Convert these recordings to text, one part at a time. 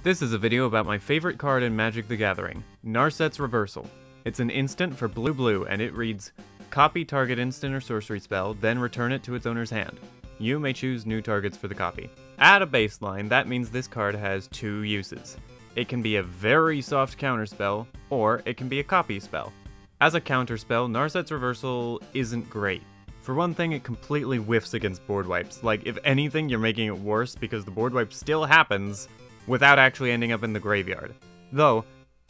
This is a video about my favorite card in Magic the Gathering, Narset's Reversal. It's an instant for blue-blue, and it reads, copy target instant or sorcery spell, then return it to its owner's hand. You may choose new targets for the copy. At a baseline, that means this card has two uses. It can be a very soft counterspell, or it can be a copy spell. As a counterspell, Narset's Reversal isn't great. For one thing, it completely whiffs against board wipes. Like, if anything, you're making it worse because the board wipe still happens without actually ending up in the graveyard. Though,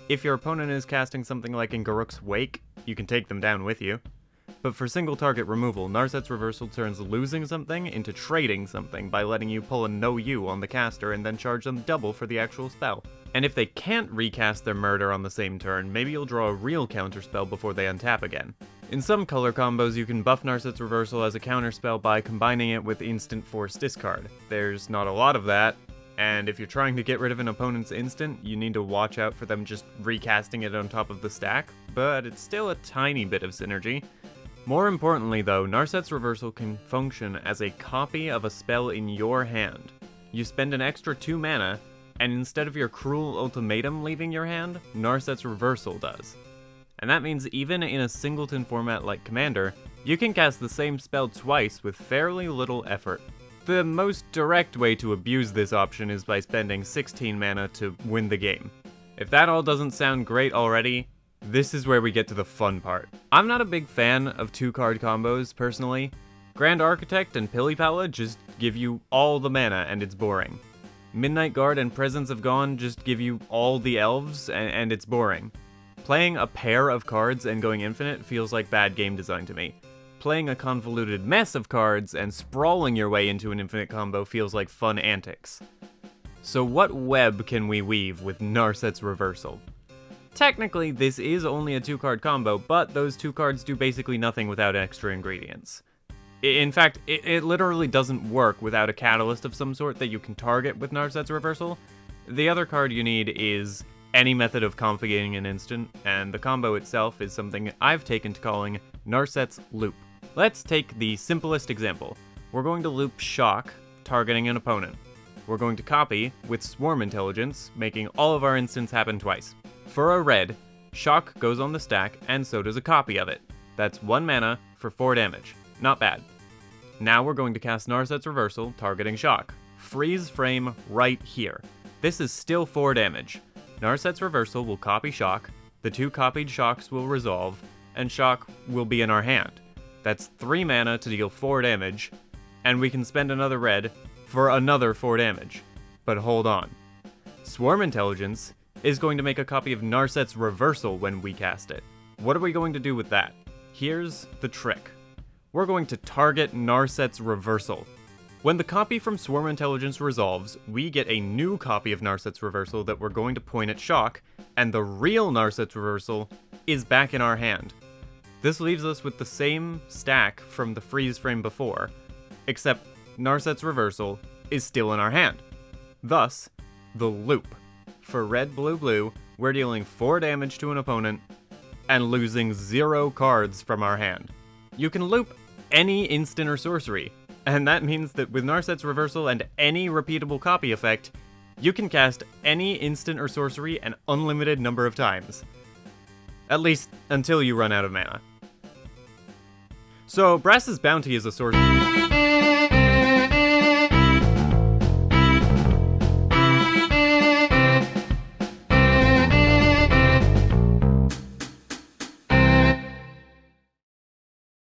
if your opponent is casting something like in Garruk's Wake, you can take them down with you. But for single target removal, Narset's Reversal turns losing something into trading something by letting you pull a no-you on the caster and then charge them double for the actual spell. And if they can't recast their murder on the same turn, maybe you'll draw a real counterspell before they untap again. In some color combos, you can buff Narset's Reversal as a counterspell by combining it with instant force discard. There's not a lot of that, and if you're trying to get rid of an opponent's instant, you need to watch out for them just recasting it on top of the stack, but it's still a tiny bit of synergy. More importantly though, Narset's Reversal can function as a copy of a spell in your hand. You spend an extra 2 mana, and instead of your Cruel Ultimatum leaving your hand, Narset's Reversal does. And that means even in a singleton format like Commander, you can cast the same spell twice with fairly little effort. The most direct way to abuse this option is by spending 16 mana to win the game. If that all doesn't sound great already, this is where we get to the fun part. I'm not a big fan of 2-card combos, personally. Grand Architect and Pilipala just give you all the mana and it's boring. Midnight Guard and Presence of Gone just give you all the elves and it's boring. Playing a pair of cards and going infinite feels like bad game design to me. Playing a convoluted mess of cards and sprawling your way into an infinite combo feels like fun antics. So what web can we weave with Narset's Reversal? Technically, this is only a 2-card combo, but those 2 cards do basically nothing without extra ingredients. In fact, it literally doesn't work without a catalyst of some sort that you can target with Narset's Reversal. The other card you need is any method of configuring an instant, and the combo itself is something I've taken to calling Narset's Loop. Let's take the simplest example. We're going to loop Shock, targeting an opponent. We're going to copy with Swarm Intelligence, making all of our instants happen twice. For a red, Shock goes on the stack, and so does a copy of it. That's 1 mana for 4 damage. Not bad. Now we're going to cast Narset's Reversal, targeting Shock. Freeze frame right here. This is still 4 damage. Narset's Reversal will copy Shock, the 2 copied Shocks will resolve, and Shock will be in our hand. That's 3 mana to deal 4 damage, and we can spend another red for another 4 damage. But hold on. Swarm Intelligence is going to make a copy of Narset's Reversal when we cast it. What are we going to do with that? Here's the trick. We're going to target Narset's Reversal. When the copy from Swarm Intelligence resolves, we get a new copy of Narset's Reversal that we're going to point at Shock, and the real Narset's Reversal is back in our hand. This leaves us with the same stack from the freeze frame before, except Narset's Reversal is still in our hand. Thus, the loop. For red, blue, blue, we're dealing 4 damage to an opponent and losing 0 cards from our hand. You can loop any instant or sorcery, and that means that with Narset's Reversal and any repeatable copy effect, you can cast any instant or sorcery an unlimited number of times. At least until you run out of mana. So, Brass's Bounty is a sorcery.